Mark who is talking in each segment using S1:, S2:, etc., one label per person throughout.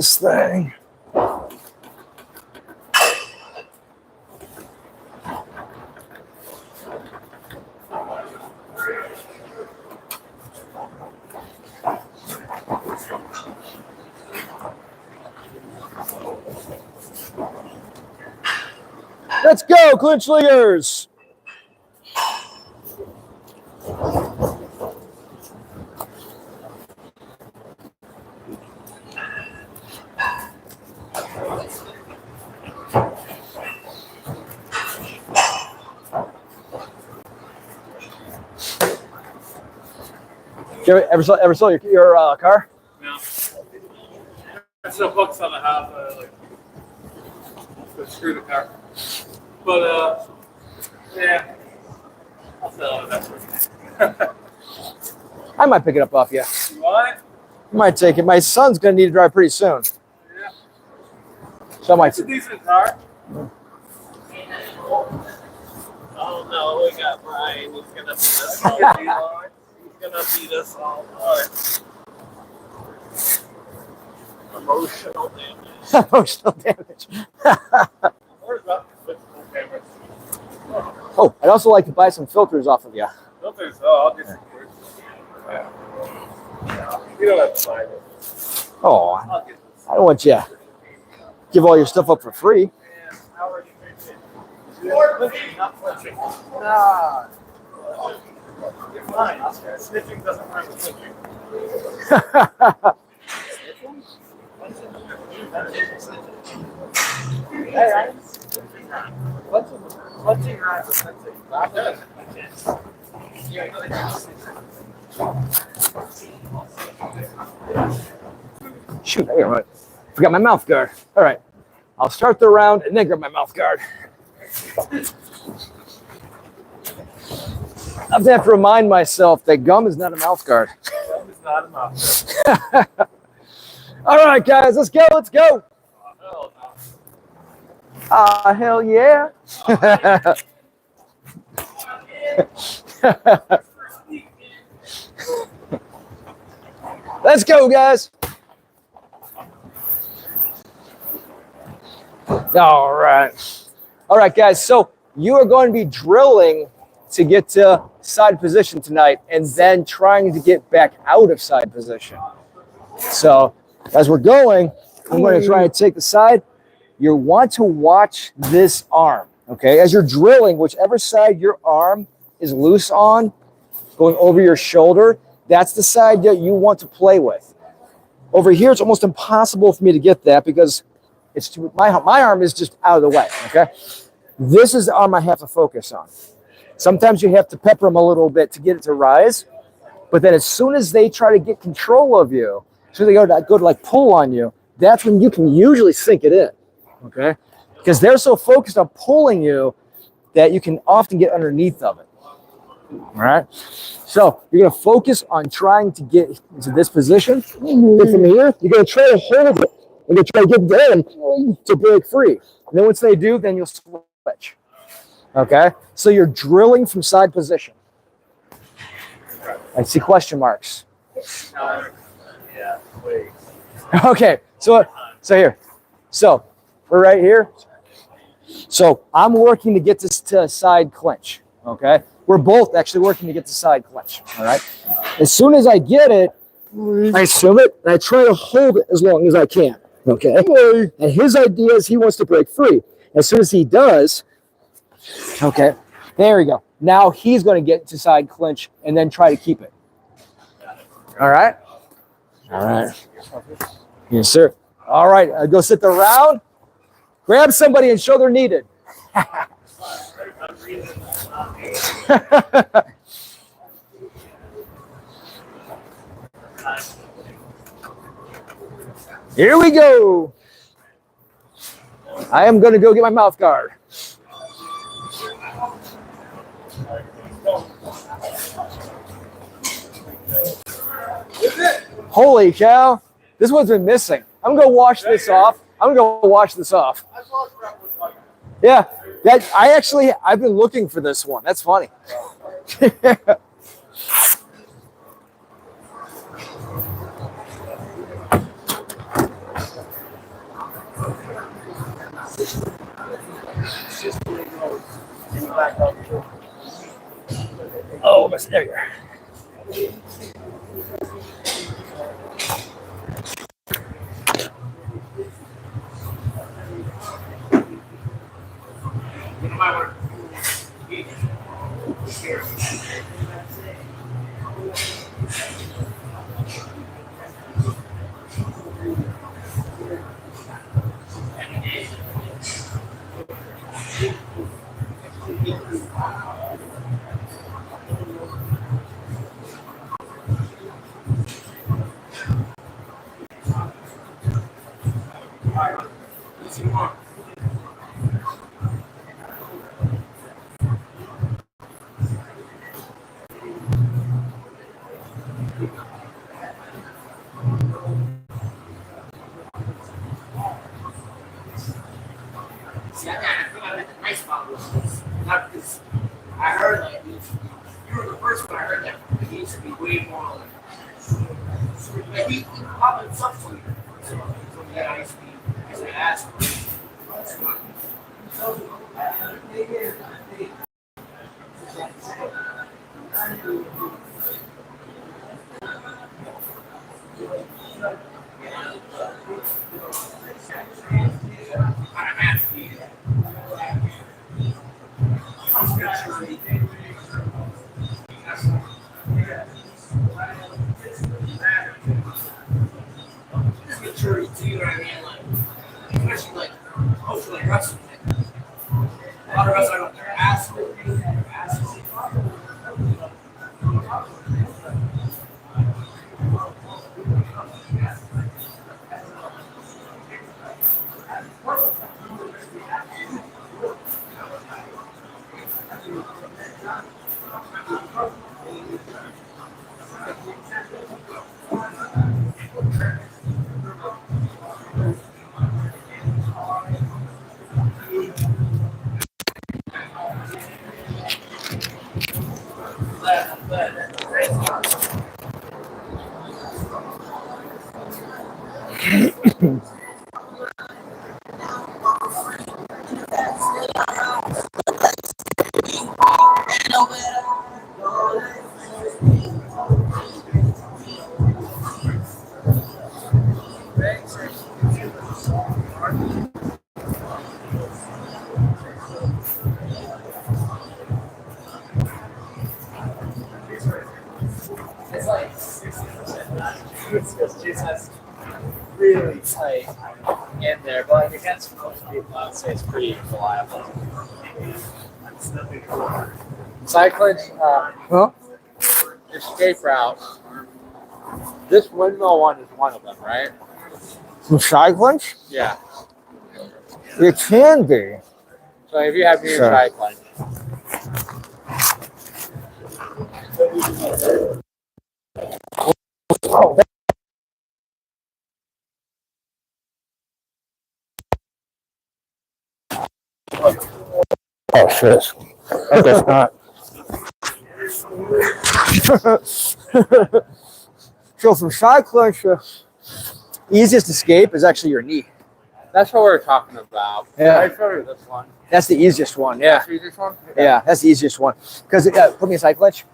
S1: this thing. Let's go, clinch leaders. Ever saw your car?
S2: No. I still focus on the house. Like, screw the car. But, yeah. I'll sell it eventually.
S1: I might pick it up off you.
S2: What?
S1: I might take it. My son's going to need to drive pretty soon.
S2: Yeah.
S1: So I might.
S2: It's a decent car.
S3: Oh no, we got Brian. He's going to beat us all night. He's going to beat us all night. Emotional damage.
S1: Emotional damage.
S2: Where's that? Cameras.
S1: Oh, I'd also like to buy some filters off of you.
S2: Filters. Oh, I'll get some filters. Yeah. You don't have to buy it.
S1: Oh,
S2: I'll get this.
S1: I don't want you to give all your stuff up for free.
S2: And how are you fixing? Not flinching. Nah. You're fine, Oscar. Snitching doesn't rhyme with flinching. Hey, right? Flinching rhymes with snitching. Not good.
S1: Shoot, I got forgot my mouth guard. All right, I'll start the round and then grab my mouth guard. I have to remind myself that gum is not a mouth guard.
S2: Gum is not a mouth.
S1: All right, guys, let's go. Let's go. Ah, hell yeah. Let's go, guys. All right, guys. So you are going to be drilling to get to side position tonight and then trying to get back out of side position. So as we're going, I'm going to try and take the side. You want to watch this arm, okay? As you're drilling, whichever side your arm is loose on, going over your shoulder, that's the side that you want to play with. Over here, it's almost impossible for me to get that because it's my arm is just out of the way, okay? This is the arm I have to focus on. Sometimes you have to pepper them a little bit to get it to rise, but then as soon as they try to get control of you, so they go to like pull on you, that's when you can usually sink it in, okay? Because they're so focused on pulling you that you can often get underneath of it, all right? So you're going to focus on trying to get into this position. And from here, you're going to try to hold it. You're going to try to get them to break free. And then once they do, then you'll switch, okay? So you're drilling from side position. I see question marks.
S2: Yeah, wait.
S1: Okay, so here. So we're right here. So I'm working to get this to a side clinch, okay? We're both actually working to get the side clinch, all right? As soon as I get it, I assume it, and I try to hold it as long as I can, okay? And his idea is he wants to break free. As soon as he does, okay, there we go. Now he's going to get to side clinch and then try to keep it. All right? All right. Yes, sir. All right, go sit the round. Grab somebody and show they're needed. Here we go. I am going to go get my mouth guard. Holy cow. This one's been missing. I'm going to wash this off. Yeah, I've been looking for this one. That's funny.
S2: back up.
S1: Oh, there you are.
S3: See, I think I met the nice model. Not because I heard like you were the first one I heard that he used to be way more like he probably sucks for you. So yeah, I used to ask. Especially like mostly like wrestling. A lot of wrestlers are their ass. It's like 60%. It's because Jesus really tight in there, but like against most people, I would say it's pretty reliable. It's nothing cool. Side clinch,
S1: Huh?
S3: escape routes. This windmill one is one of them, right?
S1: Some side clinch?
S3: Yeah.
S1: It can be.
S3: So if you have your
S1: Sure.
S3: side clinch.
S1: Oh, shit. That's not. So from side clinch, easiest escape is actually your knee.
S3: That's what we're talking about.
S1: Yeah.
S3: I showed her this one.
S1: That's the easiest one. Yeah.
S3: That's the easiest one?
S1: Yeah, that's the easiest one. Because put me a side clinch.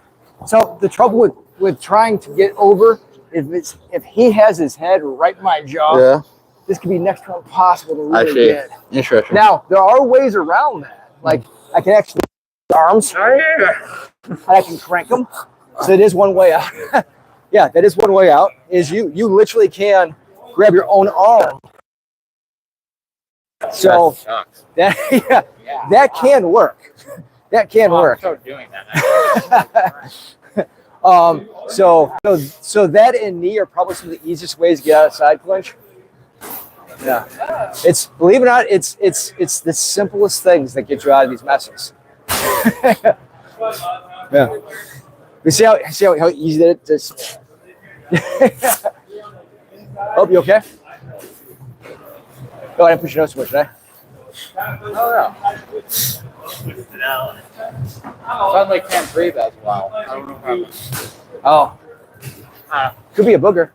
S1: So the trouble with trying to get over if he has his head right in my jaw, this could be next to impossible to really get.
S3: Interesting.
S1: Now there are ways around that. Like I can actually arms. And I can crank them. So it is one way out. Yeah, that is one way out. Is you literally can grab your own arm. So that that can work. That can work.
S3: I'm so doing that.
S1: So that and knee are probably some of the easiest ways to get out of side clinch. Yeah, it's believe it or not, it's the simplest things that get you out of these messes. Yeah, you see how easy that is. Just oh, you okay? Oh, I didn't push your nose too much, did I?
S3: No. Suddenly can't breathe as well. I don't know how.
S1: Oh, could be a booger.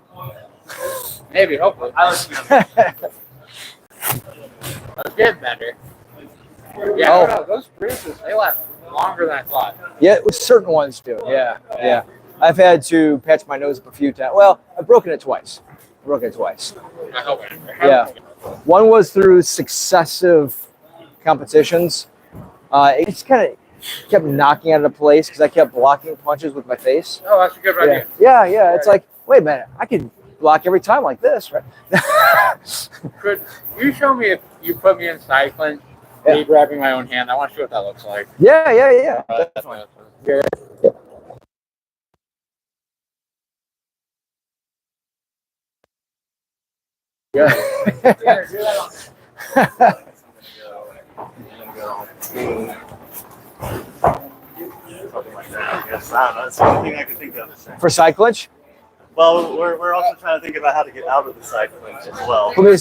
S3: Maybe, hopefully. It's getting better. Yeah,
S1: Oh.
S3: no, those bruises, they last
S2: longer than I thought.
S1: Yeah, certain ones do. Yeah, yeah. I've had to patch my nose up a few times. Well, I've broken it twice.
S2: I hope.
S1: Yeah. One was through successive competitions. It just kind of kept knocking out of place because I kept blocking punches with my face.
S2: Oh, that's a good idea.
S1: Yeah. It's like, wait a minute, I could block every time like this, right?
S2: Could you show me if you put me in side clinch, me grabbing my own hand? I want to see what that looks like.
S1: Yeah. Definitely. Yeah.
S4: Something like that. Yes, I don't know. That's the only thing I can think of.
S1: For side clinch?
S4: Well, we're also trying to think about how to get out of the side clinch as well.
S1: Put me in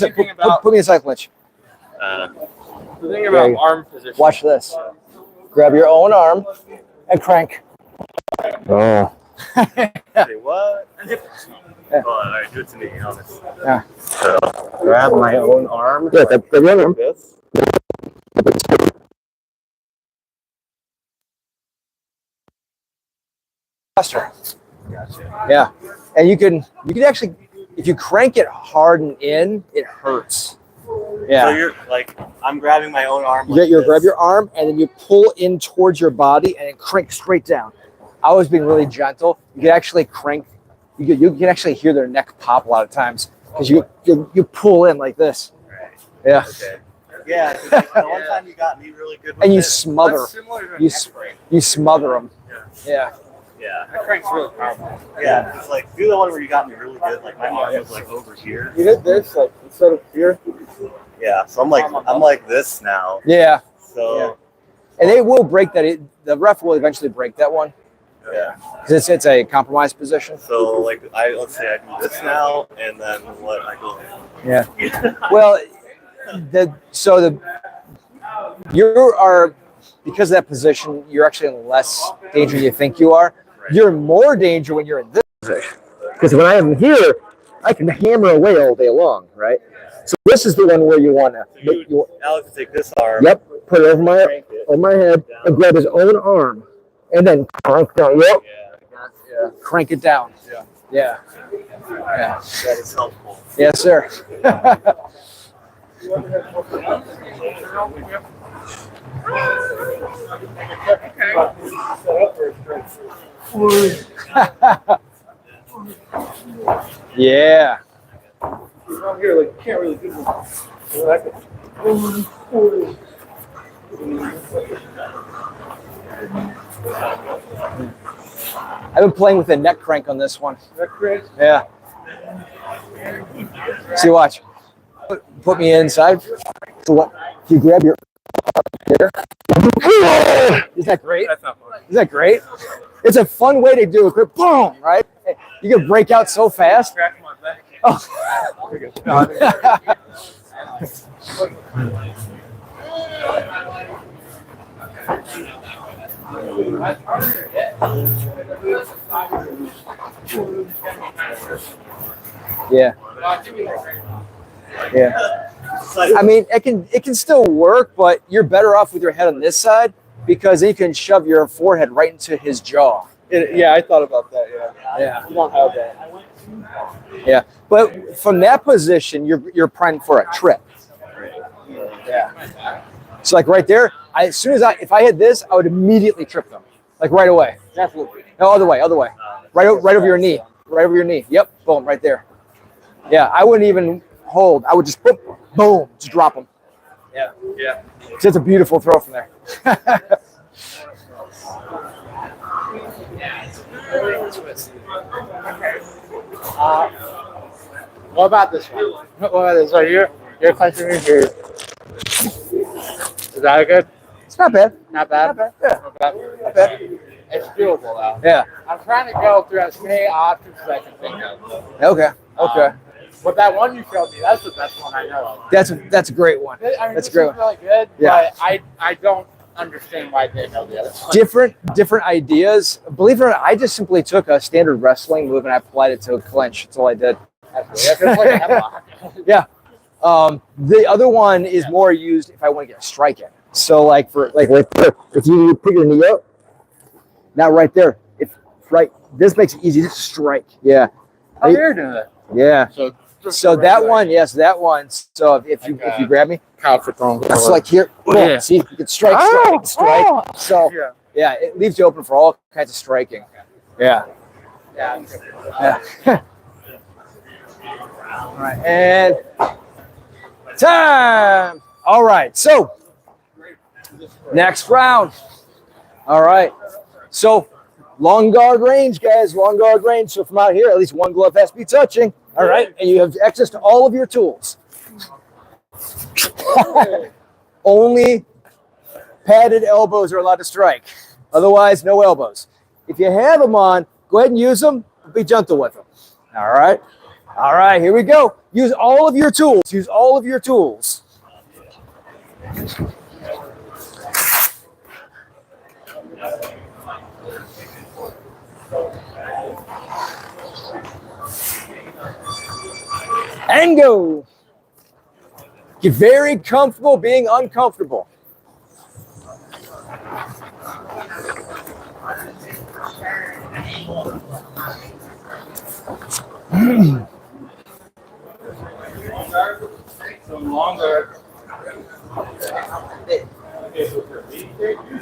S1: side clinch.
S2: The thing about arm position.
S1: Watch this. Grab your own arm and crank. Oh.
S4: Say what?
S1: Yeah.
S4: Oh, all right, do it to me, honest.
S1: Yeah.
S4: So, grab my own arm.
S1: Yeah, grab your own arm.
S4: This.
S1: Faster. Yeah, and you can actually, if you crank it hard and in, it hurts. Yeah.
S4: So you're like, I'm grabbing my own arm.
S1: You grab your arm and then you pull in towards your body and then crank straight down. I was being really gentle. You can actually crank. You can actually hear their neck pop a lot of times because you pull in like this.
S4: Right.
S1: Yeah.
S4: Okay. Yeah. Like, the one time you got me really good. With
S1: And you
S4: it.
S1: smother. You smother them. Yeah.
S4: Yeah.
S2: That crank's really powerful.
S4: Yeah. It's like do the one where you got me really good. Like my arm was like over here.
S1: You did this like instead of here.
S4: Yeah. So I'm like this now.
S1: Yeah.
S4: So.
S1: And they will break that. The ref will eventually break that one.
S4: Yeah.
S1: Because it's a compromised position.
S4: So like let's say I do this now, and then what I go.
S1: Yeah. Well, you are, because of that position, you're actually in less danger than you think you are.
S4: Right.
S1: You're in more danger when you're in this position. Because when I am here, I can hammer away all day long, right? So this is the one where you want to.
S4: Alex will take this arm.
S1: Yep. Put it over my head and grab his own arm, and then crank down. Yep.
S4: Yeah.
S1: Crank it down. Yeah.
S4: That is helpful.
S1: Yes, sir. Yeah.
S2: Here, like, you can't really do
S1: I've been playing with the neck crank on this one.
S2: Neck crank?
S1: Yeah. See, watch. Put me inside. So what? You grab your here. Is that great?
S2: That's not fun.
S1: Is that great? It's a fun way to do a quick boom, right? You can break out so fast.
S2: Scratch my back.
S1: Yeah. Yeah. I mean, it can still work, but you're better off with your head on this side because then you can shove your forehead right into his jaw.
S2: Yeah, I thought about that. Yeah.
S1: Yeah.
S2: You don't have that.
S1: Yeah. But from that position, you're primed for a trip. Yeah. So like right there, as soon as if I hit this, I would immediately trip them, like right away.
S2: Definitely.
S1: No, other way. Right over your knee. Right over your knee. Yep. Boom. Right there. Yeah. I wouldn't even hold. I would just boom, just drop them.
S2: Yeah. Yeah.
S1: So it's a beautiful throw from there.
S2: What about this one? What about this one? You're clenching me here. Is that good?
S1: It's not bad.
S2: Not bad?
S1: Not bad. Yeah.
S2: Not bad.
S1: Not bad.
S2: It's doable though.
S1: Yeah.
S2: I'm trying to go through as many options as I can think of.
S1: Okay.
S2: But that one you showed me, that's the best one I know of.
S1: That's a great one.
S2: I mean,
S1: That's
S2: this
S1: a great
S2: is
S1: one.
S2: really good,
S1: Yeah.
S2: but I don't understand why they know the other one.
S1: Different ideas. Believe it or not, I just simply took a standard wrestling move and I applied it to a clinch. That's all I did.
S2: It's like a headlock.
S1: Yeah. The other one is more used if I want to get a strike in. So like right there, if you put your knee up Not right there. If right, this makes it easy to strike. Yeah.
S2: Oh, you're doing that.
S1: Yeah. So
S2: right
S1: that
S2: way.
S1: one, yes, that one. So if you grab me,
S2: Couch for throwing.
S1: it's like here.
S2: Yeah.
S1: See, you can strike. So yeah, it leaves you open for all kinds of striking. Yeah. Yeah. All right, and time. All right, so next round. All right, so long guard range, guys. Long guard range. So from out here, at least one glove has to be touching. All right, and you have access to all of your tools. Only padded elbows are allowed to strike. Otherwise, no elbows. If you have them on, go ahead and use them. Be gentle with them. All right. All right, here we go. Use all of your tools. Use all of your tools. And go. Get very comfortable being uncomfortable.
S2: Some longer.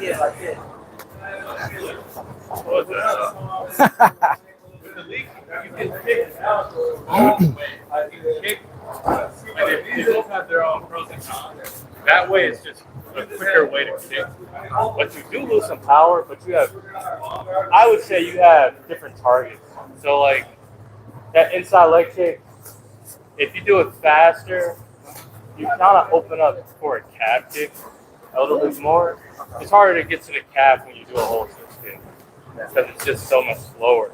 S3: Yeah, like this.
S2: With the leak, you can kick out all the way. You can kick, and they both have their own pros and cons. That way, it's just a quicker way to kick.
S4: But you do lose some power, but you have, I would say you have different targets. So like that inside leg kick, if you do it faster, you kind of open up for a calf kick a little bit more. It's harder to get to the calf when you do a whole switch kick because it's just so much slower.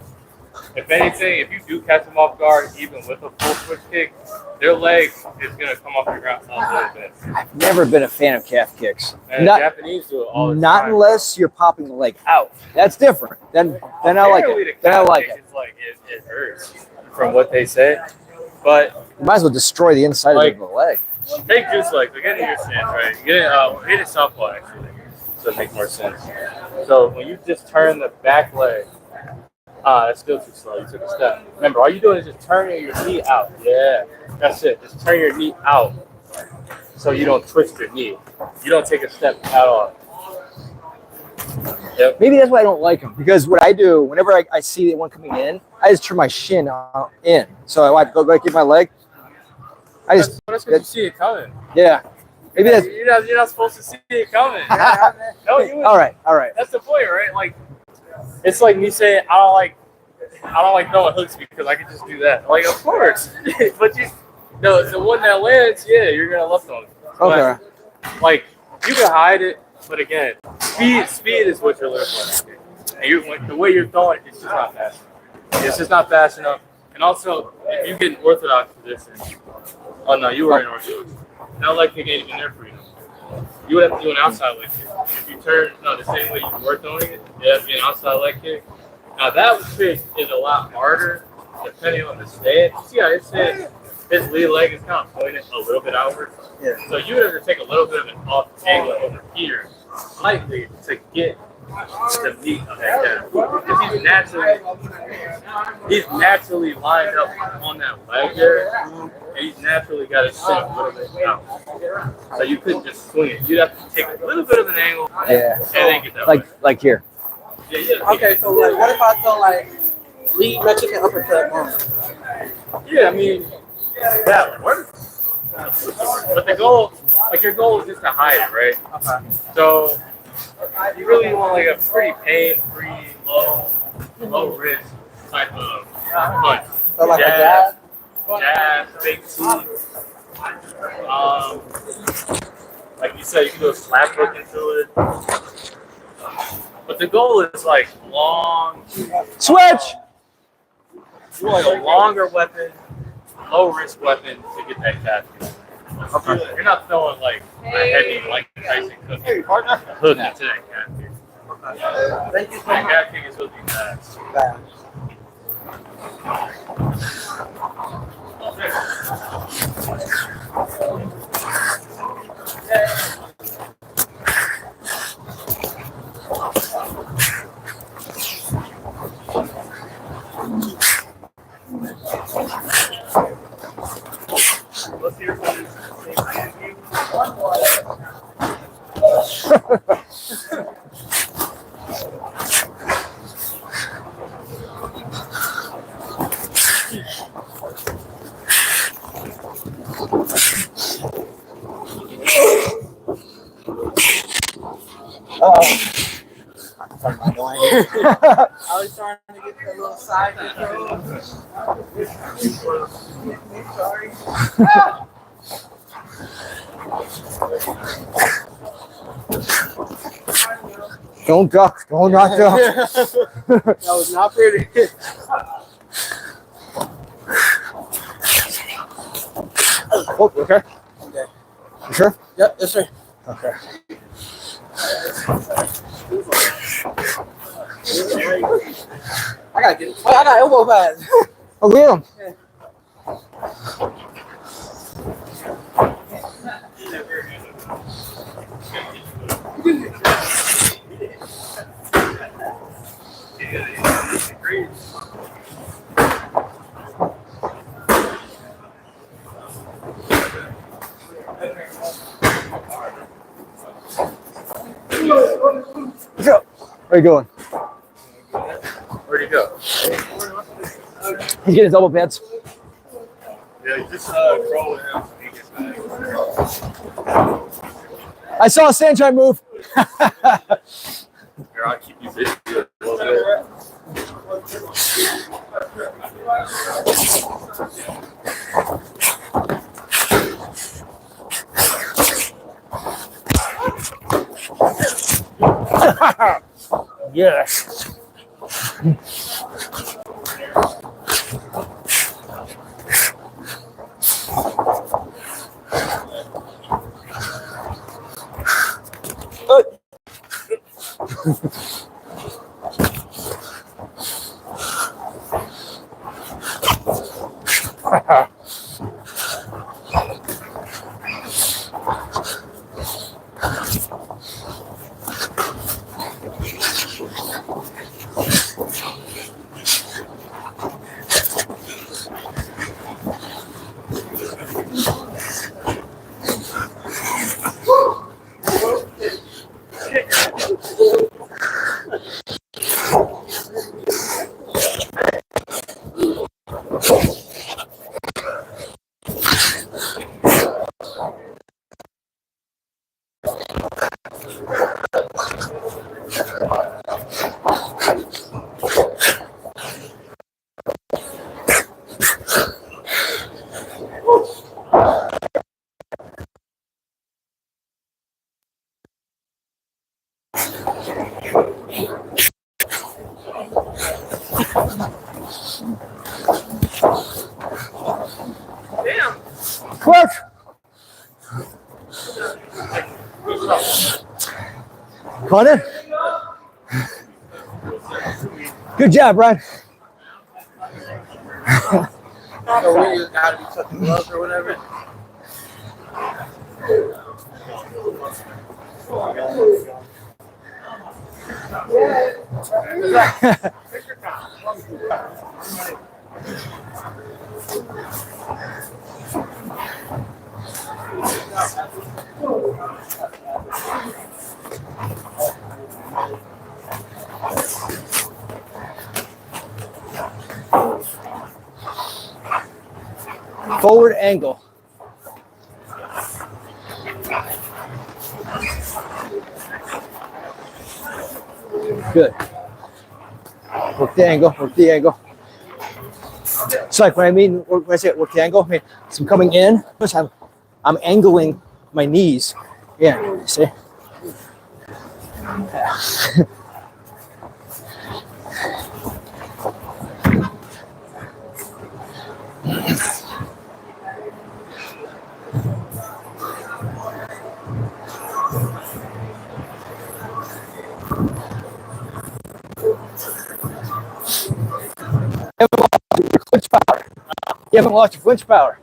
S4: If anything, if you do catch them off guard, even with a full switch kick, their leg is going to come off the ground a little bit.
S1: I've never been a fan of calf kicks.
S4: And
S1: Not,
S4: the Japanese do it all the
S1: not
S4: time.
S1: unless you're popping the leg out. That's different. Then I like
S4: Apparently
S1: it.
S4: the
S1: Then I
S4: calf
S1: like
S4: kick
S1: it.
S4: is like it hurts from what they say. But
S1: You might as well destroy the inside
S4: Like-
S1: of the leg.
S4: take juice legs, like get in your stance, right? Get it, hit it southpaw actually, so it makes more sense. So when you just turn the back leg, that's still too slow. You took a step. Remember, all you're doing is just turning your knee out. Yeah, that's it. Just turn your knee out, so you don't twist your knee. You don't take a step at all. Yep.
S1: Maybe that's why I don't like them. Because what I do, whenever I see one coming in, I just turn my shin in. So I go keep my leg. I just,
S4: That's because you see it coming.
S1: yeah. Maybe that's,
S4: You're not supposed to see it coming. No, you.
S1: all right, all right.
S4: That's the point, right? Like, it's like me saying I don't like throwing hooks because I can just do that. Like, of course, but the one that lands, yeah, you're gonna left on it.
S1: Okay.
S4: But, like, you can hide it, but again, speed is what you're looking for. And the way you're throwing, it's just not fast enough. It's just not fast enough. And also, if you get an orthodox position, oh no, you were in orthodox. That leg kick ain't even there for you. You would have to do an outside leg kick. If you turn the same way you were throwing it, you have to be an outside leg kick. Now that trick is a lot harder depending on the stance. See how it says his lead leg is kind of pointed a little bit outward.
S2: Yeah.
S4: So you would have to take a little bit of an off angle over here, slightly, to get the meat of that calf. Because he's naturally lined up on that leg there, and he's naturally got his sit a little bit out. So you couldn't just swing it. You'd have to take a little bit of an angle
S1: Yeah.
S4: and then get that way.
S1: Like here.
S4: Yeah.
S5: Okay, so like, what if I throw like lead Mexican uppercut on?
S4: Yeah, I mean, that works. But the goal, like your goal is just to hide it, right?
S5: Okay.
S4: So you really want like a pretty pain-free, low risk type of punch.
S5: So like a jab?
S4: Jab, big teeth. Like you said, you can do a slap hook into it. But the goal is like long.
S1: Switch.
S4: You want a longer weapon, low risk weapon to get that calf kick. You're not throwing like a heavy Mike Tyson hook into that calf kick.
S5: Thank you so
S4: That
S5: much.
S4: calf kick is supposed to be fast.
S5: I was trying to get that little side control. Sorry.
S1: Don't duck. Don't not duck.
S5: That was not pretty.
S1: Oh, you okay?
S5: Okay.
S1: You sure?
S5: Yep, yes, sir.
S1: Okay.
S5: I gotta get it. I got elbow pads.
S1: Oh, Liam. Where you going?
S4: Where'd he go?
S1: He's getting his elbow pads.
S2: Yeah, just crawl with him when he gets back.
S1: I saw a Sanjay move.
S4: Here, I'll keep you busy a little bit.
S1: Yes. Quick! Come on in. Good job, Brian.
S5: So we just gotta be touching gloves or whatever.
S1: Forward angle. Good. Work the angle, work the angle. It's like when I say work the angle, I mean, so I'm coming in, I'm angling my knees. Yeah, you see? Yeah. Clinch power. You haven't lost your clinch power.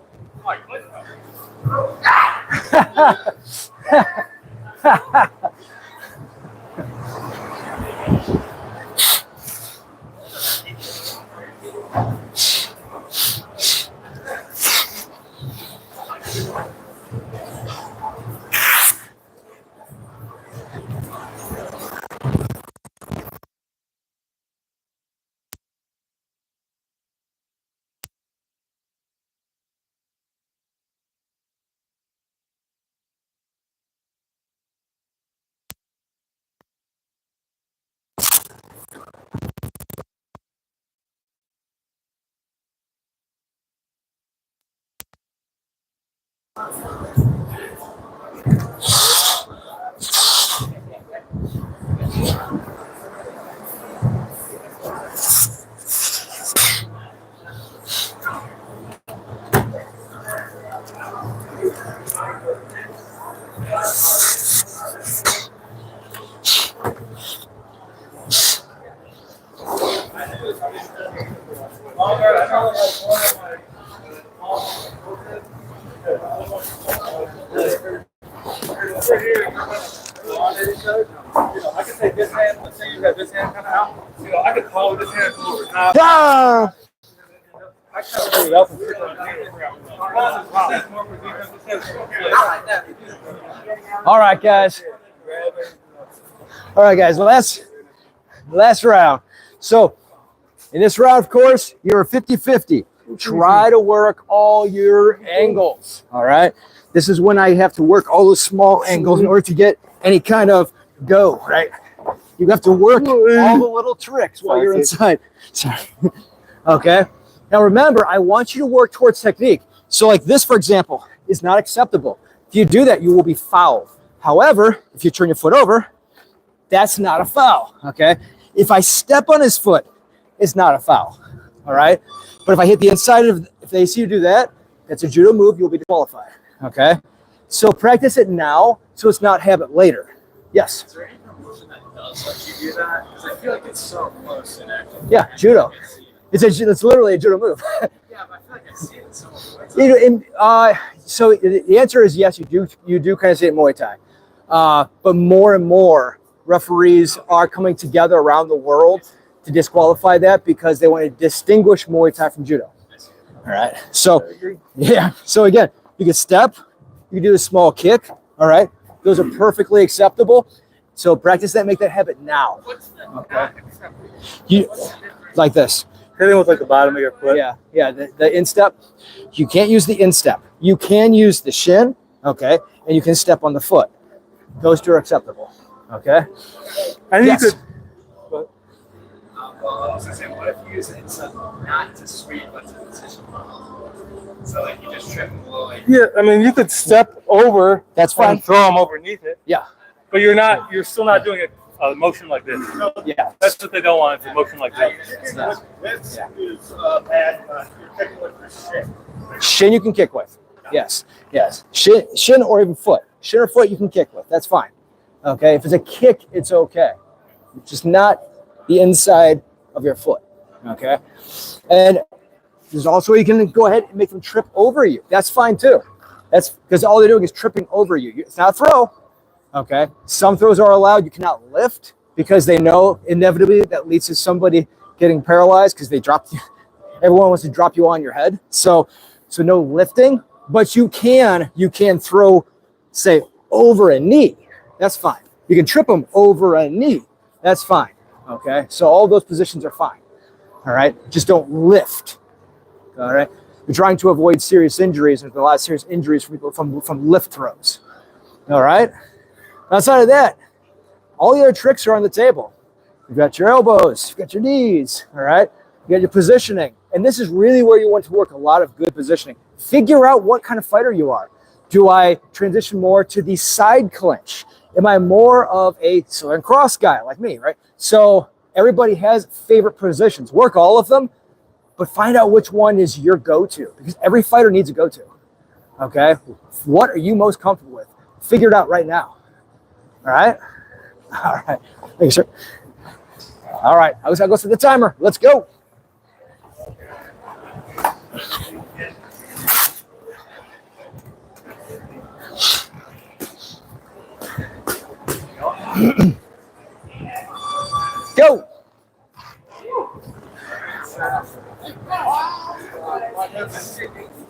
S2: I can take this hand, let's say you got this hand kind of out. I could follow this hand over top.
S1: Ah!
S2: I kind of really help him.
S1: All right, guys. All right, guys. Last round. So in this round, of course, you're 50-50. Try to work all your angles. All right. This is when I have to work all those small angles in order to get any kind of go, right? You have to work all the little tricks while you're inside. Sorry. Okay. Now remember, I want you to work towards technique. So like this, for example, is not acceptable. If you do that, you will be fouled. However, if you turn your foot over, that's not a foul, okay? If I step on his foot, it's not a foul, all right? But if I hit the inside of, if they see you do that, that's a judo move, you'll be disqualified, okay? So practice it now so it's not habit later. Yes?
S2: Is there any promotion that does let you do that? Because I feel like it's so close in action.
S1: Yeah, judo. It's literally a judo move.
S2: Yeah, but I feel like I see it so much.
S1: So the answer is yes, you do kind of see it in Muay Thai. But more and more referees are coming together around the world to disqualify that because they want to distinguish Muay Thai from judo. All right. So, yeah. So again, you can step, you can do the small kick. All right. Those are perfectly acceptable. So practice that, make that habit now. Okay. You, like this.
S2: Hitting with like the bottom of your foot.
S1: Yeah. Yeah. The instep. You can't use the instep. You can use the shin. Okay. And you can step on the foot. Those two are acceptable. Okay.
S2: I think
S1: Yes.
S2: you could.
S3: Well, I was gonna say, what if you use it not to sweep, but to position? So like you just trip them below, like
S2: Yeah, I mean, you could step over.
S1: That's fine.
S2: And throw them underneath it.
S1: Yeah.
S2: But you're not. You're still not doing a motion like this.
S1: Yeah.
S2: That's what they don't want. It's a motion like this.
S3: this is bad. You're kicking with your shit.
S1: Shin you can kick with. Yes. Yes. Shin or even foot. Shin or foot you can kick with. That's fine. Okay. If it's a kick, it's okay. It's just not the inside of your foot. Okay. And there's also you can go ahead and make them trip over you. That's fine too. That's because all they're doing is tripping over you. It's not a throw. Okay. Some throws are allowed. You cannot lift because they know inevitably that leads to somebody getting paralyzed because they dropped you. Everyone wants to drop you on your head. So no lifting, but you can throw, say, over a knee. That's fine. You can trip them over a knee. That's fine. Okay. So all those positions are fine. All right. Just don't lift. All right. You're trying to avoid serious injuries. There's been a lot of serious injuries from people from lift throws. All right. Outside of that, all the other tricks are on the table. You've got your elbows, you've got your knees, all right? You got your positioning. And this is really where you want to work a lot of good positioning. Figure out what kind of fighter you are. Do I transition more to the side clinch? Am I more of a Southern Cross guy like me, right? So everybody has favorite positions. Work all of them, but find out which one is your go-to because every fighter needs a go-to, okay? What are you most comfortable with? Figure it out right now. All right. All right. Thank you, sir. All right. I gotta go through the timer. Let's go. Go.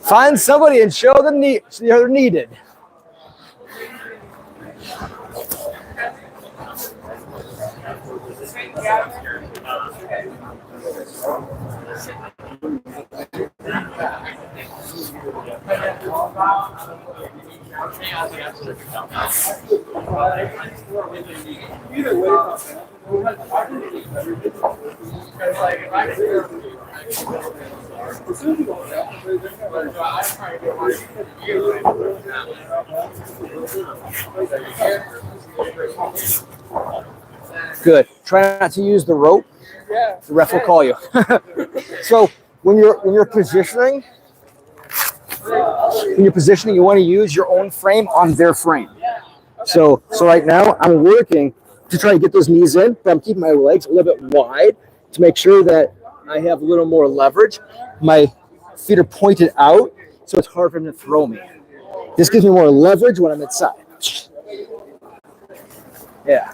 S1: Find somebody and show them they're needed. Good. Try not to use the rope. The ref will call you. So when you're positioning, you want to use your own frame on their frame. So right now I'm working to try to get those knees in, but I'm keeping my legs a little bit wide to make sure that I have a little more leverage. My feet are pointed out, so it's hard for him to throw me. This gives me more leverage when I'm inside. Yeah.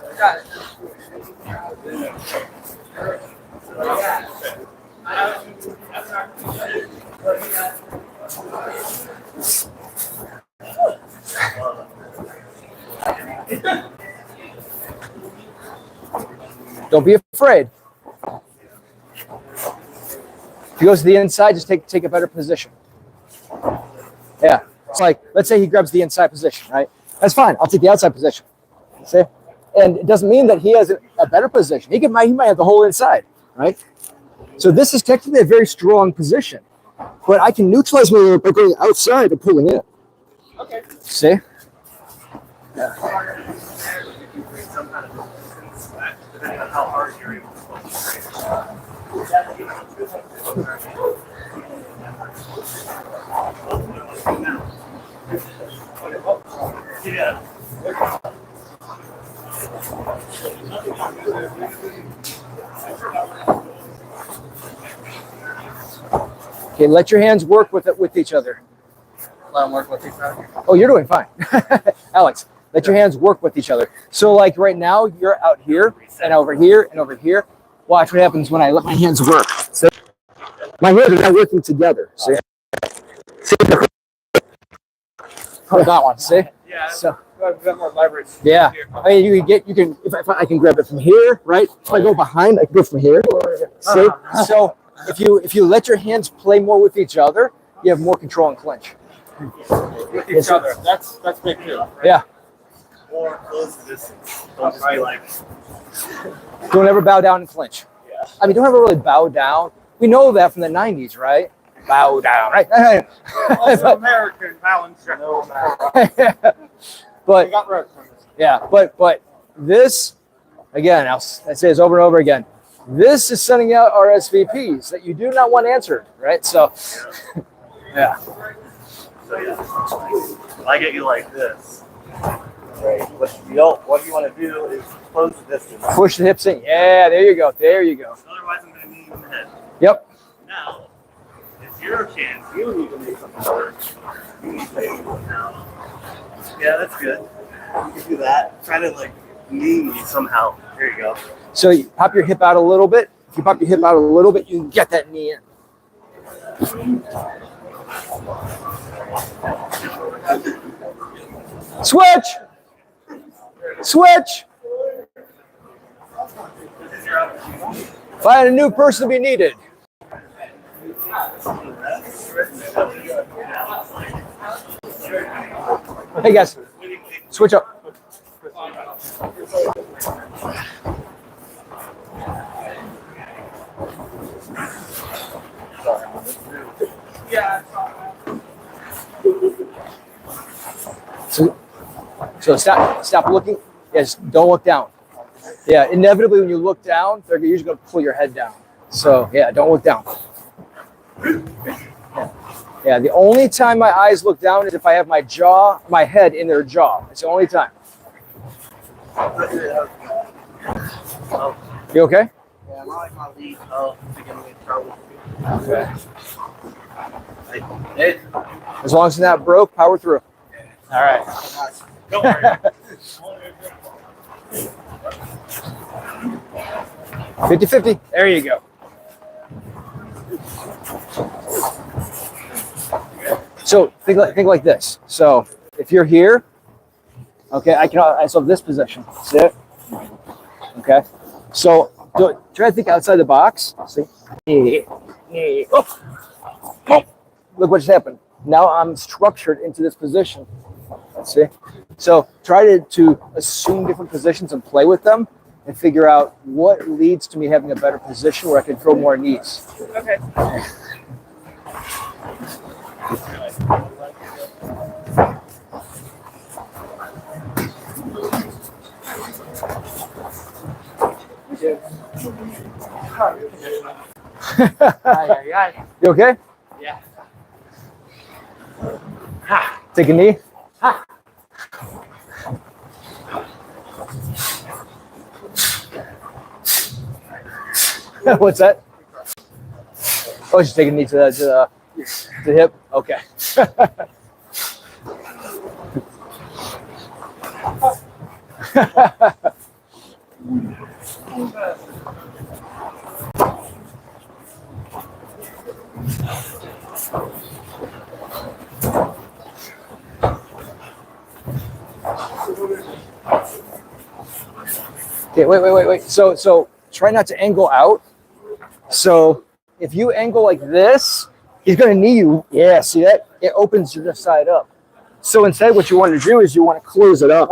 S1: Don't be afraid. If he goes to the inside, just take a better position. Yeah. It's like, let's say he grabs the inside position, right? That's fine. I'll take the outside position. See? And it doesn't mean that he has a better position. He might have the whole inside, right? So this is technically a very strong position. But I can neutralize my by going outside and pulling in.
S5: Okay.
S1: See?
S3: Yeah. Depending on how hard you're able to focus. Yeah.
S1: Okay, let your hands work with each other.
S5: Let them work with each other.
S1: Oh, you're doing fine. Alex, let your hands work with each other. So like right now, you're out here and over here and over here. Watch what happens when I let my hands work. So my hands are now working together. See? Oh, that one. See?
S2: Yeah.
S1: So
S2: A bit more leverage.
S1: yeah. I mean, you can if I can grab it from here, right? If I go behind, I can go from here. See? So if you let your hands play more with each other, you have more control and clinch.
S2: With each other. That's big too. Right?
S1: Yeah.
S3: Or close the distance. Don't just be like.
S1: Don't ever bow down and clinch.
S3: Yeah.
S1: I mean, don't ever really bow down. We know that from the 90s, right? Bow down, right?
S2: Also American balance. No
S1: But
S2: got reps on this.
S1: yeah, but this, again, I say this over and over again. This is sending out RSVPs that you do not want answered, right? So, yeah.
S3: So yeah, if I get you like this, right? What you want to do is close the distance.
S1: Push the hips in. Yeah, there you go. There you go.
S3: Otherwise, I'm going to knee you in the head.
S1: Yep.
S3: Now, it's your chance. You need to make something work. You need to play it now. Yeah, that's good. You can do that. Try to like knee me somehow. There you go.
S1: So you pop your hip out a little bit. If you pop your hip out a little bit, you can get that knee in. Switch! Switch! Find a new person to be needed. Hey guys, switch up. So stop looking. Yes, don't look down. Yeah, inevitably when you look down, they're usually going to pull your head down. So yeah, don't look down. Yeah, the only time my eyes look down is if I have my head in their jaw. It's the only time. You okay?
S5: Yeah, I like my lead to get me in trouble.
S1: Okay. As long as it's not broke, power through. All right.
S2: Don't worry.
S1: 50-50. There you go. So think like this. So if you're here, okay, I saw this position. Sit. Okay. So Try to think outside the box. See? Oh. Oh. Look what just happened. Now I'm structured into this position. Let's see. So try to assume different positions and play with them and figure out what leads to me having a better position where I can throw more knees.
S5: Okay.
S1: You okay?
S5: Yeah.
S1: Take a knee. What's that? Oh, she's taking a knee to the hip. Okay. Okay, wait. So try not to angle out. So if you angle like this, he's going to knee you. Yeah, see that? It opens your side up. So instead, what you want to do is you want to close it up.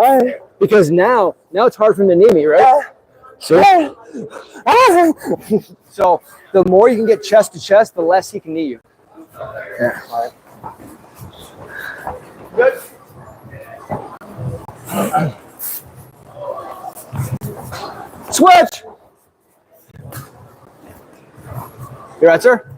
S1: Because now it's hard for him to knee me, right? So the more you can get chest to chest, the less he can knee you. Yeah. Good. Switch. Your answer?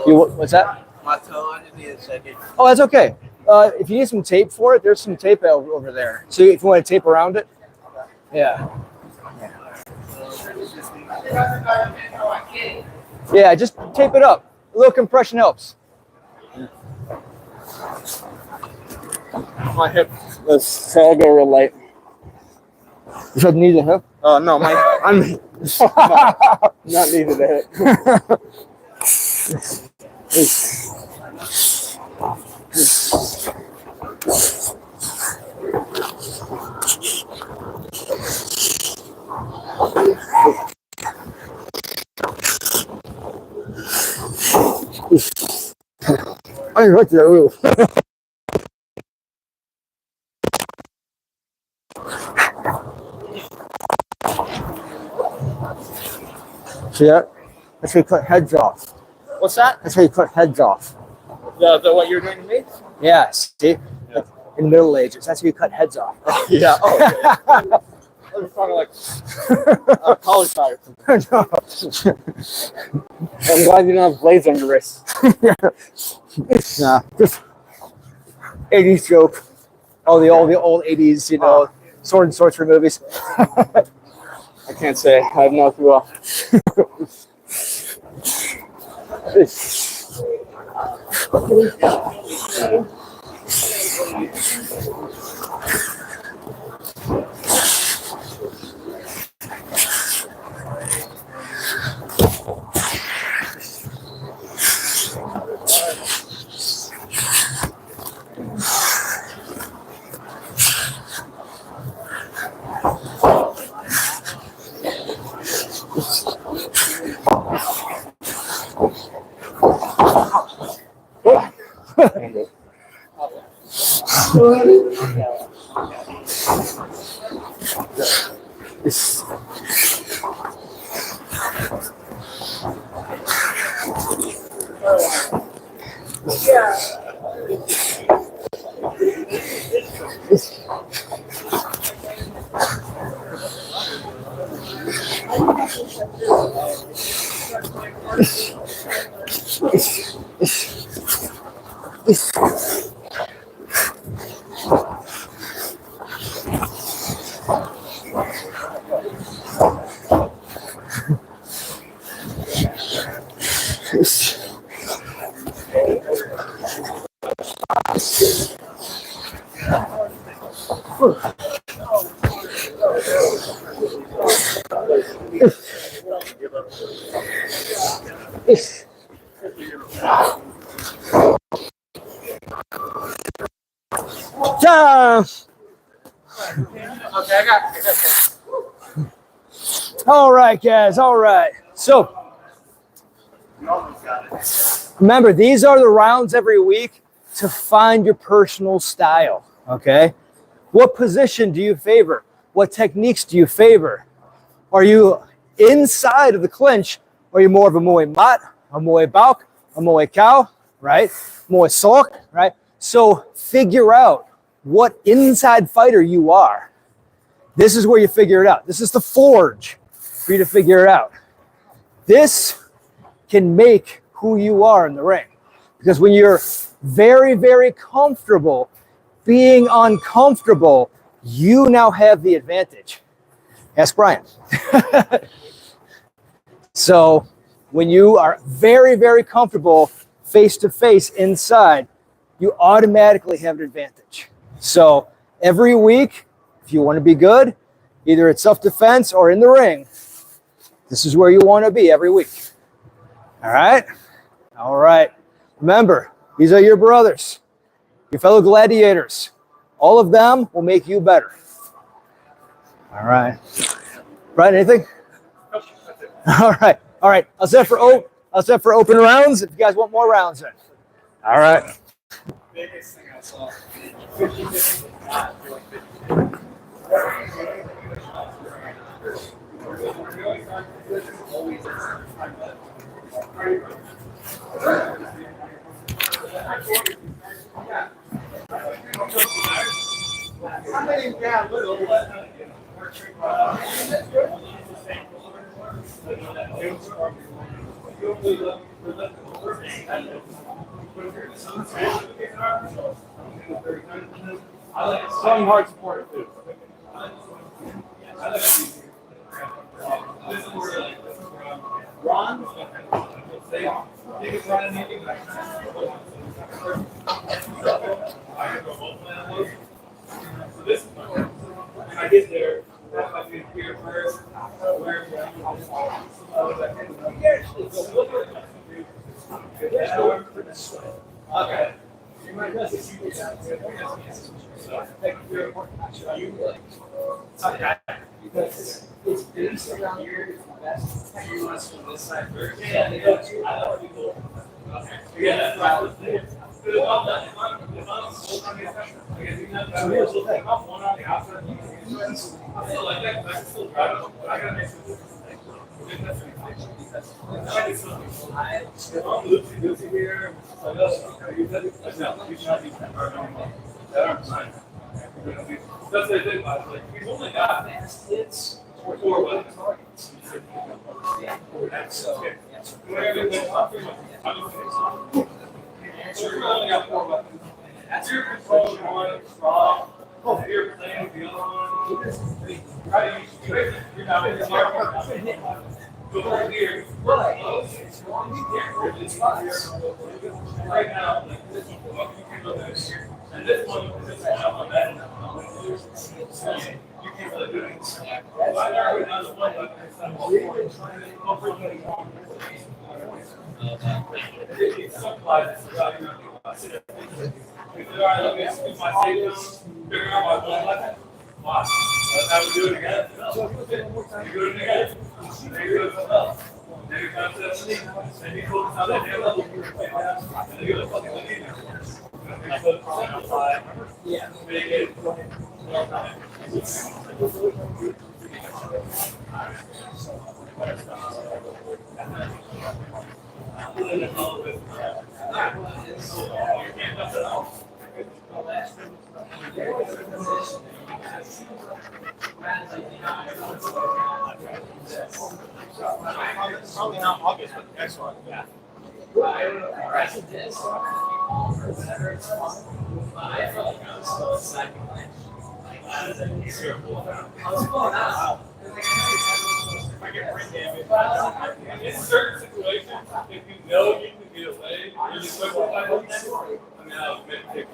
S1: What's that?
S5: My toe, I just need a second.
S1: Oh, that's okay. If you need some tape for it, there's some tape over there. So if you want to tape around it, yeah. Yeah, just tape it up. A little compression helps.
S5: My hip. So I'll go real light.
S1: You said knee to hip?
S5: No, I'm not needed to hit.
S1: I like that roof. See that? That's how you cut heads off.
S5: What's that?
S1: That's how you cut heads off.
S5: The what you're doing to me?
S1: Yeah, see? Like in the Middle Ages, that's how you cut heads off.
S5: Yeah. Oh, okay. I was talking like cauliflower.
S1: No.
S5: I'm glad you don't have blades on your wrist.
S1: Nah, just 80s joke. All the old 80s, you know, sword and sorcery movies.
S5: I can't say. I have no clue. Okay, I got
S1: All right, guys. All right. So remember, these are the rounds every week to find your personal style. Okay. What position do you favor? What techniques do you favor? Are you inside of the clinch? Or are you more of a Muay mat, a Muay bauk, a Muay cow, right? Muay sok, right? So figure out what inside fighter you are. This is where you figure it out. This is the forge for you to figure it out. This can make who you are in the ring. Because when you're very, very comfortable being uncomfortable, you now have the advantage. Ask Brian. So when you are very, very comfortable face to face inside, you automatically have an advantage. So every week, if you want to be good, either at self-defense or in the ring, this is where you want to be every week. All right? All right. Remember, these are your brothers, your fellow gladiators. All of them will make you better. All right. Brian, anything? All right. All right. I'll set for open rounds if you guys want more rounds in. All right.
S2: Biggest thing I saw. Some hard support too. Ron, biggest run in so this when I get there, I can hear first where okay. You might have to see so thank you for your important okay. Because it's based around here, it's the best. You want us from this side first? Yeah, I know people. Okay. Yeah, that's right. So here's the thing. I'm one on the outside. I feel like that. I can still drive it, but I gotta make sure this is I'm loosey here. You should be that's the thing about it. Like, we've only got hits or 4 weapons. So, we only got 4 weapons. That's your control one, strong. You're playing with the other one. Try to use you're not in the market. Go over here. Right now, like this one, you can go there. And this one is on that. You can't really do anything. I narrowed it down to 1 weapon. It's supplies. All right, let me do my takedown. Figure out my 1 weapon. Watch. Let's have to do it again. You do it again. There you go. Something else. Then you come to that. Then you focus on that damn level. And then you go to fucking lead. Yeah. Make it. Probably not August, but next one. Yeah. In certain situations, if you know you can get away, really quick with that, I mean, I'll admit it.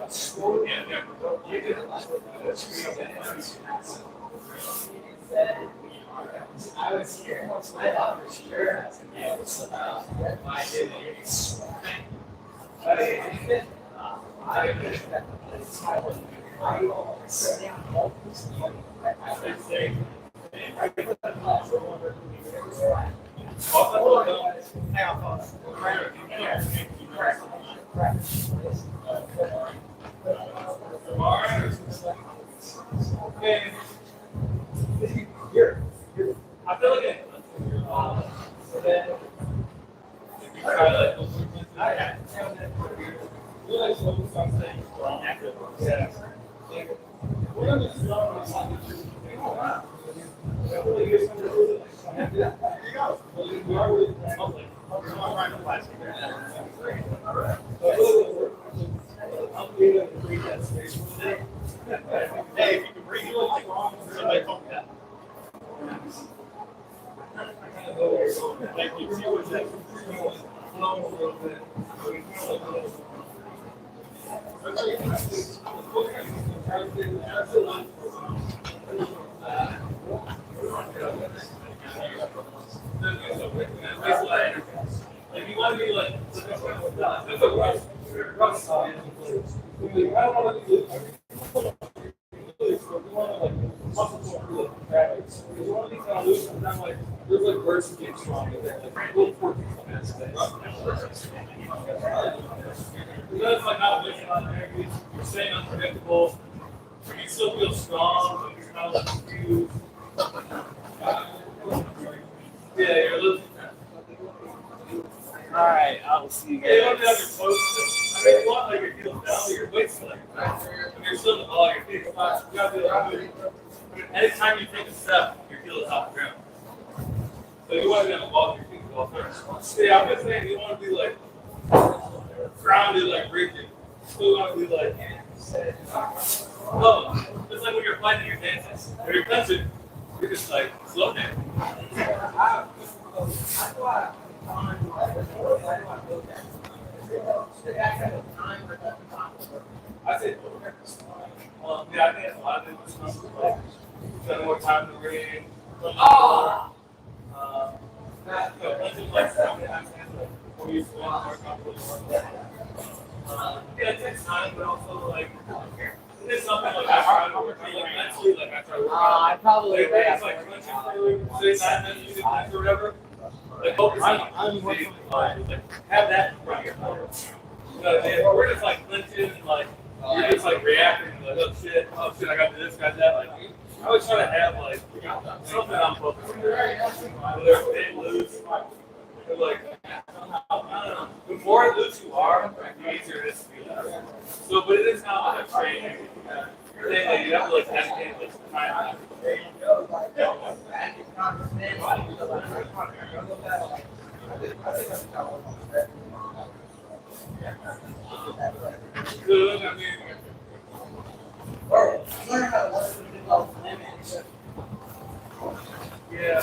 S2: I was scared. I thought for sure I was why did it? Here. I feel like it. Hey, if you can breathe, you look like wrong. Somebody told me that. If you want to be like, there's like words to get strong. It's like not looking on there. You're staying unpredictable. You still feel strong, but you're not like confused. Yeah, you're a little.
S5: All right, I'll see you
S2: Yeah, you want to have
S5: guys.
S2: your toes. I mean, you want like your heels down, but your weight's like, and you're still in the ball, your feet are flat. You gotta be like, I mean, anytime you take a step, your heel is off the ground. So you want to be on the ball, your feet go first. Yeah, I'm just saying you want to be like grounded, like rigid. Still want to be like, oh, it's like when you're fighting, you're dancing. When you're punching, you're just like slow down. I said, yeah, I think it's a lot of it. Like, spend more time in the ring. Oh! Like, yeah, it takes time, but also, like, it's something like I try to work on, like, mentally, like, I try to work on.
S5: I probably
S2: Like, it's like, clenching for, say, 9 minutes, you can clench or whatever. Like, focus on like, have that in front of your heart. We're just like clenching and like you're just like reacting like oh shit, I got this, got that. Like I always try to have like something I'm focused on. Whether it's big, loose, or like I don't know. The more loose you are, the easier it is to be loose. So, but it is not like a training. You have to like dedicate like some time. Good, I mean, yeah.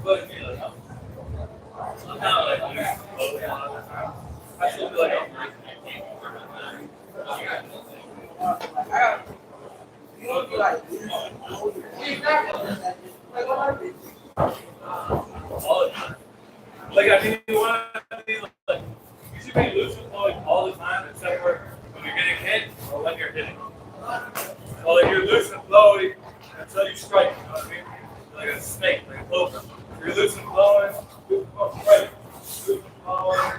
S2: But you know, I'm not like loose a lot of the time. I still feel like I'm
S5: You don't be like,
S2: all the time. Like I mean, you want to be like you should be loose with like all the time, except for when you're getting hit or when you're hitting. Well, like you're loose and flowy until you strike. You know what I mean? Like a snake, like a cobra. You're loose and flowing, right? Loose and flowing,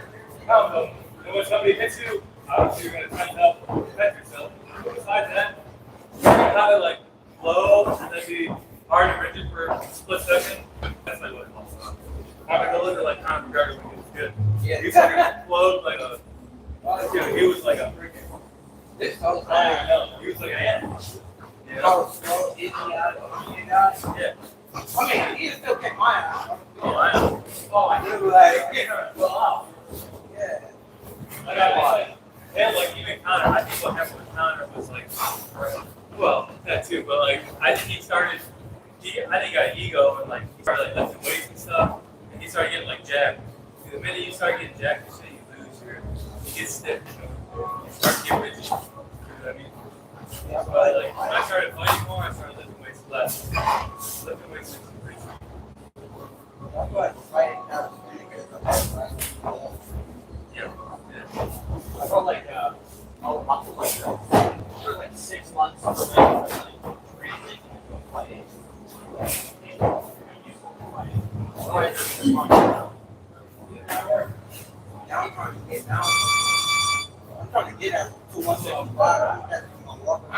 S2: combo. And when somebody hits you, obviously you're gonna tighten up, protect yourself. But besides that, you can kind of like flow and then be hard and rigid for a split second. That's like what it calls. Having to look at like Conor McGregor when he was good.
S5: Yeah.
S2: He fucking flowed like a. Dude, he was like a freaking.
S5: this whole
S2: I don't
S5: time.
S2: even know. He was like an animal. You know?
S5: Oh, in and out.
S2: Yeah.
S5: I mean, he still kick my ass.
S2: Oh, I know.
S5: Oh, I knew like, wow. Yeah.
S2: Like, like even Conor, I think what happened with Conor was like, well, that too, but like, I think he started, I think he got ego and like, he started like lifting weights and stuff, and he started getting like jacked.
S4: the minute you start getting jacked and shit, you get stiff. You start getting rigid. You know what I mean? So like when I started fighting more, I started lifting weights less. Lifting weights is pretty easy. Yeah.
S3: I felt like for like 6 months I was really fighting. I'm trying to get out 2 months ago. I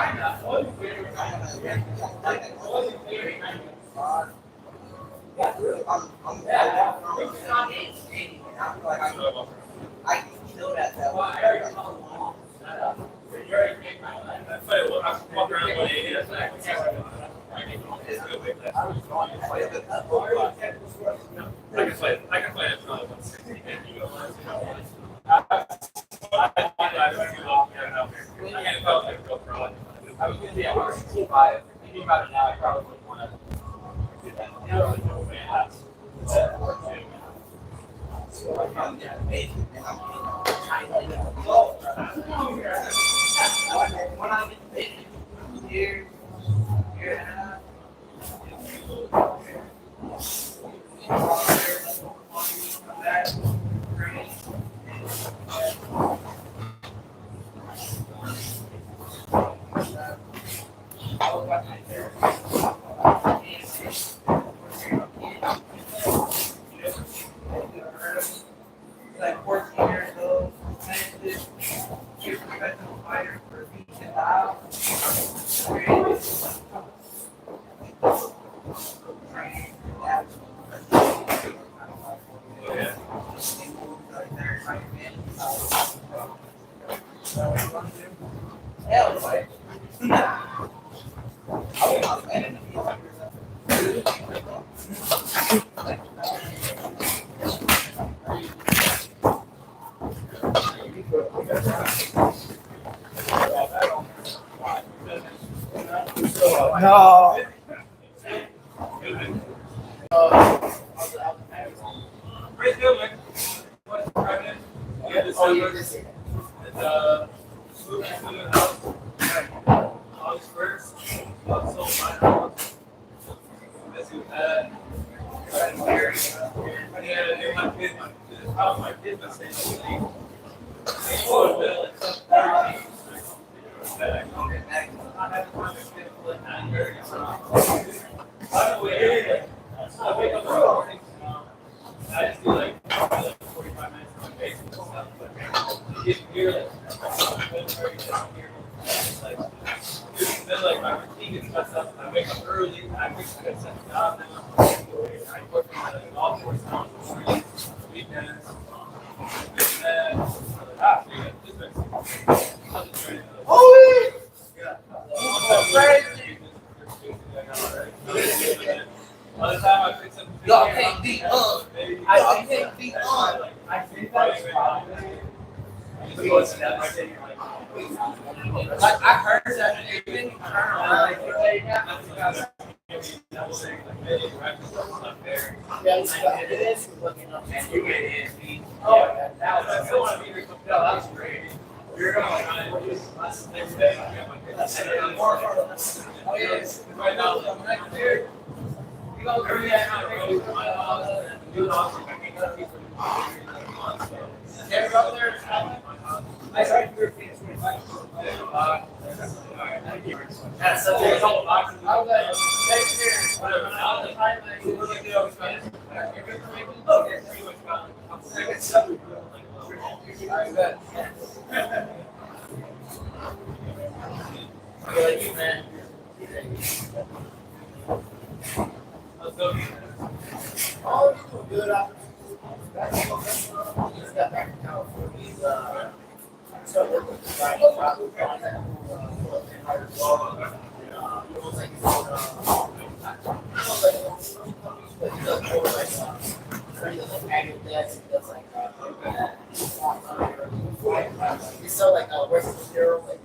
S3: can feel that way.
S4: I walk around 180. That's like I can play it probably 160.
S3: I was going to be at 165. Thinking about it now, I probably would want to do that. When I get paid, here and a half. Like 14 years old, you're a professional fighter for a decent while.
S1: No.
S4: Pretty good, man. What's pregnant? Yeah, this summer. And moving to the house. August 1st. So my house. Busy with that. Got married. Yeah, my kids, my kids are staying in the I wake up in the morning. I just do like 45 minutes on basic stuff, but get here then like my routine gets messed up. I wake up early. I wish I could set the job now. I work on the golf course now. Weekends. By the time I fix up,
S5: Y'all can't be on. I can't be on.
S3: I think that's probably. Like I heard that even turn around. It is looking up and you get it. Oh, that was great. You're going to next day. Oh, yes. Right now, next year. You go through that. Ever up there? I tried to do that's so there's a couple boxes. I was like, next year, whatever. All the time that you look at the other side, you're going to make them look. It's pretty much gone. I'm second stuff. I bet. I like you, man. Let's go. Oh, you're doing good. Just got back to California. So working with the guy who's probably on that he's so like working with hero like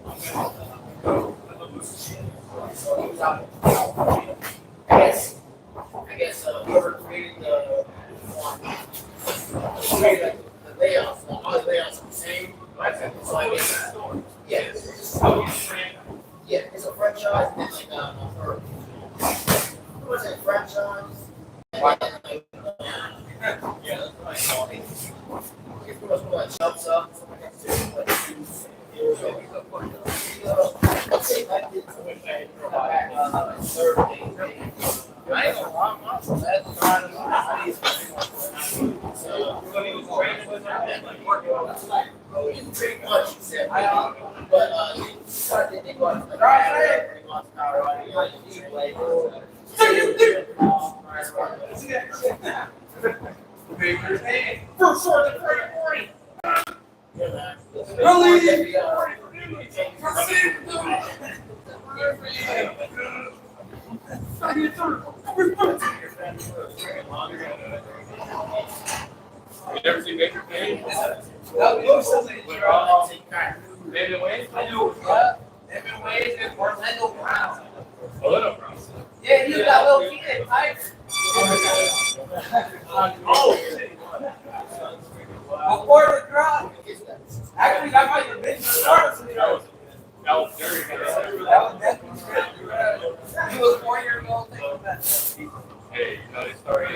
S3: so he was out I guess whoever created the created
S4: You never seen Baker Mayfield? David Wayne?
S3: I do. David Wayne and Orlando Brown.
S4: Orlando Brown.
S3: Yeah, he was that little kid, Tiger. Before the drop. Actually, that might have been the start.
S4: That was very good.
S3: He was 4 years old.
S4: Hey, you know, they started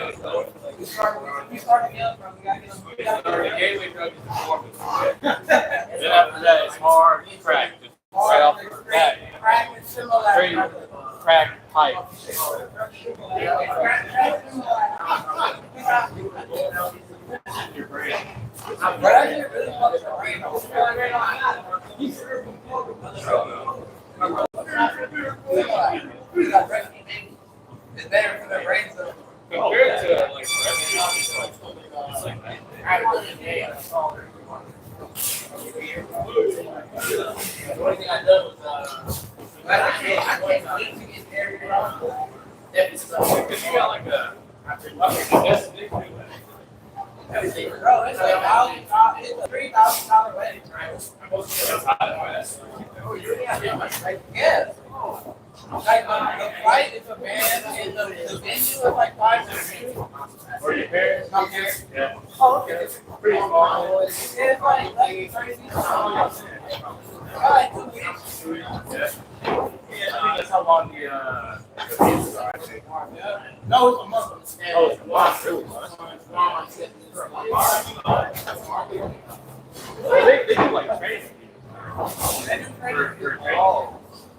S3: We started young, bro. We gotta get him.
S4: the gateway drug is performance. Then after that, it's hard crack. Just right off the bat.
S3: Crack and similar.
S4: Straight crack pipe. Your brain.
S3: But I didn't really fucking brain. It's better for the brain cells.
S4: Compared to like it's like that.
S3: The only thing I done was I can't wait to get there.
S4: Because you got like a destination.
S3: Everything, bro. It's like it's a $3,000 wedding, right? Yes. Like the flight is a band, and the venue is like 500.
S4: Or your parents?
S3: My parents.
S4: Yeah.
S3: Oh, okay.
S4: Pretty small.
S3: It's like crazy. I like 2 weeks.
S4: Yeah. I think that's how long the visas are, I think.
S3: No, it's a month.
S4: Oh, it's a month, really? They do like training.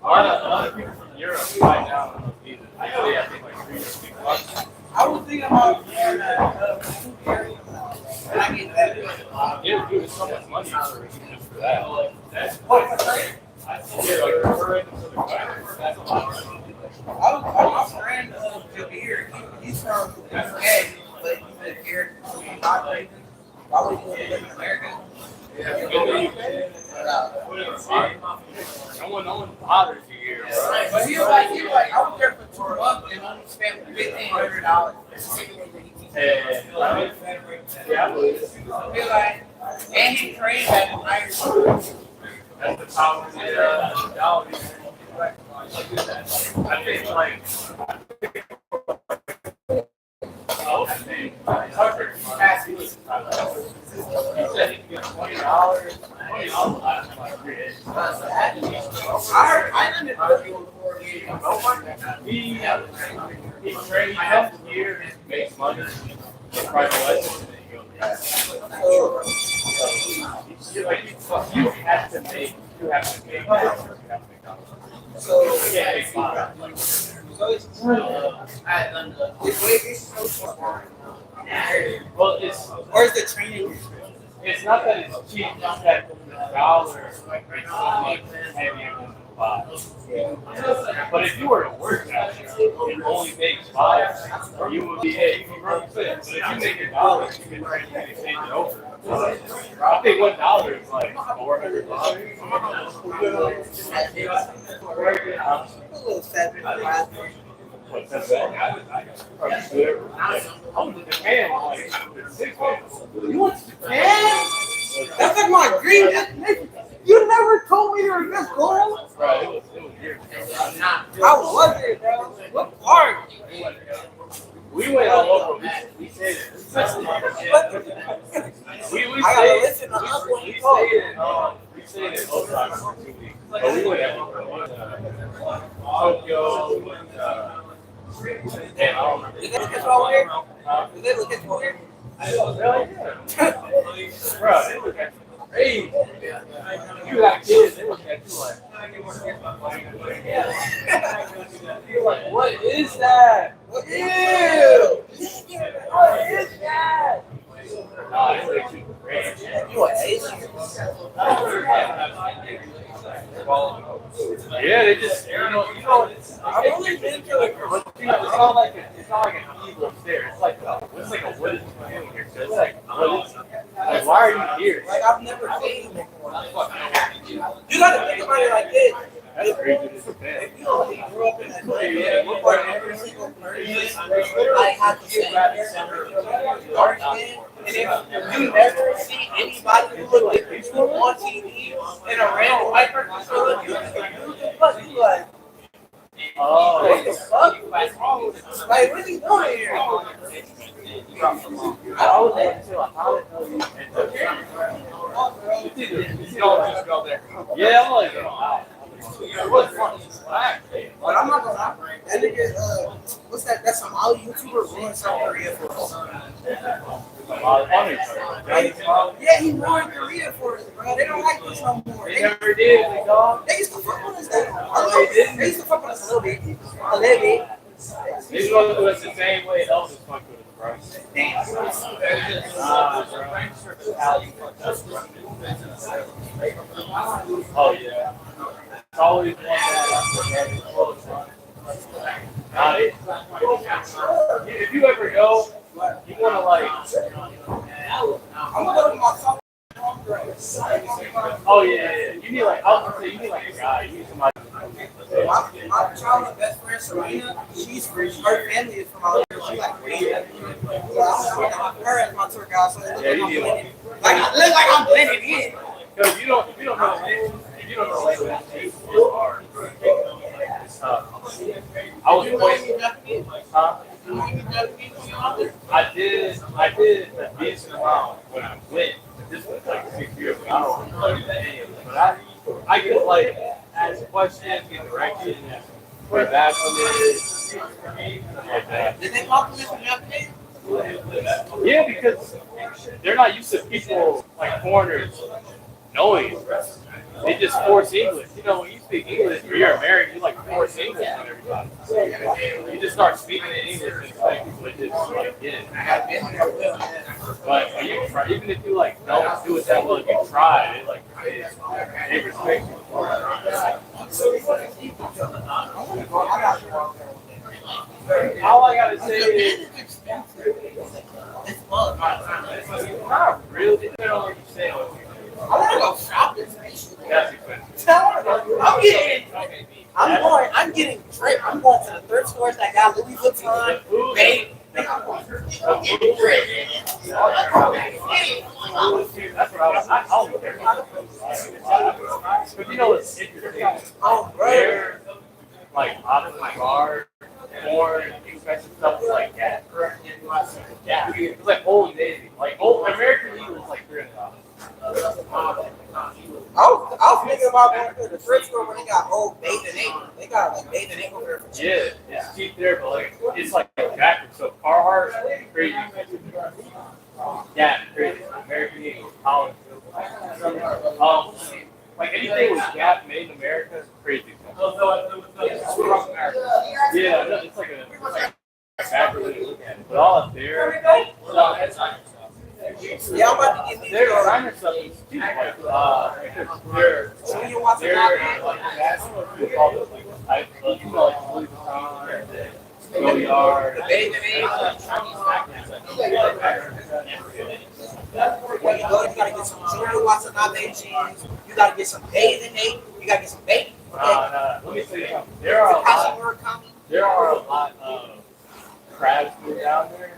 S4: A lot of people from Europe fly down on those visas. I know they have like 3 or 6 bucks.
S3: I was thinking about and I get that.
S4: Yeah, dude, it's so much money just for that. That's
S3: What for training?
S4: yeah, like we're into the that's a lot of money.
S3: My friend Jabir, he's from UK, but he lives here. Why would you live in America?
S4: No one bothers you here, bro.
S3: But he was like, I was there for 2 months and only spent $1,500.
S4: Yeah,
S3: He was like, and he trained at an Irish school.
S4: that's the power of the dollar. I think like Tucker asked me, he said he could get $20 last time I created.
S3: I didn't know he was 4 years.
S4: He trained half the year, makes money, private lessons, and then he goes back. You have to make dollars. You have to make dollars.
S3: So,
S4: You can't make money.
S3: so it's it's so far.
S4: Well, it's
S3: Where's the training?
S4: it's not that it's cheap, it's that the dollar makes so much heavier than the $5. But if you were to work out there and only make $5, you would be you can run fit. But if you make $1, you can train and exchange it over. I think $1 is like $400. What's that? I'm the Japan, like 6 months.
S3: You went to Japan? That's like my dream destination. You never told me you were this goal.
S4: Right, it was years ago.
S3: How was it, bro? What part?
S4: We went all over. We stayed in. We
S3: I gotta listen to us when you talk.
S4: We stayed in Osaka for 2 weeks. But we went everywhere. Tokyo, And I don't remember.
S5: Did they look at you all weird? Did they look at you all weird?
S4: Really? Bro, they look at you crazy. You got kids, they look at you like. You're like, what is that?
S5: Ew! What is that?
S4: Nah, they look at you crazy.
S5: You an Asian?
S4: Yeah, they just,
S5: I've only been to like
S4: it's not like an evil stare. It's like a what is going on here? So it's like, what is like, why are you here?
S5: like I've never seen before. You gotta think about it like this.
S4: That's crazy. This is bad.
S5: If you only grew up in that neighborhood where every single person like has the same dark skin, and if you never see anybody who look like you on TV and a random white person who look like you like,
S4: Oh,
S5: what the fuck? Like, what are you doing here?
S4: I was like, how the hell you don't go there. Yeah, I'm like, wow.
S5: But I'm not gonna lie. That nigga, what's that? That Somali YouTuber ruined South Korea for us. Yeah, he ruined Korea for us, bro. They don't like us no more.
S4: They never did, dog.
S5: They used to fuck with us though. They used to fuck with us a little bit. A little bit.
S4: They just want to do us the same way Elvis fucked with us, bro. Oh, yeah. It's always one that if you ever go, you want to like.
S5: I'm gonna go to my phone.
S4: Oh yeah. You need like, I was gonna say, you need like a guy. You need somebody.
S5: My childhood best friend Serena, her family is from out there. She like crazy. Her as my tour guide, so it looks like I'm blending. Like I'm blending in.
S4: Because if you don't know, it's hard. I was pointing. I did a decent amount when I went. This was like 6 years ago. I don't remember any of it, but I get like ask questions, get directed, where that is.
S5: Did they compliment the Japanese?
S4: Yeah, because they're not used to people like foreigners knowing it. They just force English. You know, when you speak English or you're American, you like force English on everybody. You just start speaking in English and expect people to just like get it. But you try, even if you like don't do it that well, if you try, they like they respect you. All I gotta say is
S5: It's fun.
S4: not really. They don't understand.
S5: I want to go shopping.
S4: That's expensive.
S5: I'm getting drip. I'm going to the thrift stores that got Louis Vuitton, babe.
S4: That's what I was there. But you know what's interesting?
S5: Oh, bro.
S4: They're like avant-garde, more expensive stuff like that. Yeah, it's like Old Navy. Like old American Eagle is like $300.
S5: I was thinking about going to the thrift store when they got old Bathing Ape. They got like Bathing Ape over there for cheap.
S4: Yeah, it's cheap there, but like it's like jackets. So Carhartt, crazy. Yeah, crazy. American Eagle, Holland. Like anything with Gap made in America is crazy. Yeah, no, it's like a factory when you look at it. But all up there,
S5: Yeah, I'm about to get me
S4: their designer stuff is cheap. Like, they're like fast food, all those like you know, like Louis Vuitton, Goyard.
S5: When you go, you gotta get some Junior Watanabe jeans. You gotta get some Bathing Ape. You gotta get some bacon. Okay.
S4: Let me tell you something. There are a lot of crab food down there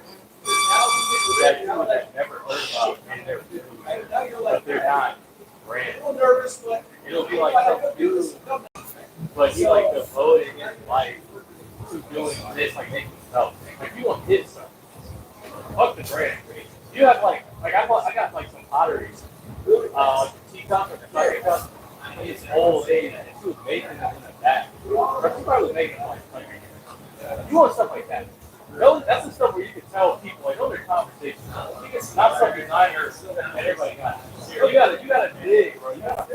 S4: that you would have never heard about in their food, but they're not brand. It'll be like some dude, but he like devoted his life to doing this, like making stuff. Like you want his stuff. Fuck the brand. You have like I got like some pottery, teacup or the cup. It's old age. He was making it in the back. Or he probably was making like You want stuff like that. That's the stuff where you can tell people, like, those are conversations. It's not some designer that everybody got. You gotta dig, bro. You gotta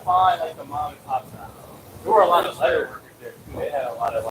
S4: find like the mom and pop shop. There were a lot of letter workers there too. They had a lot of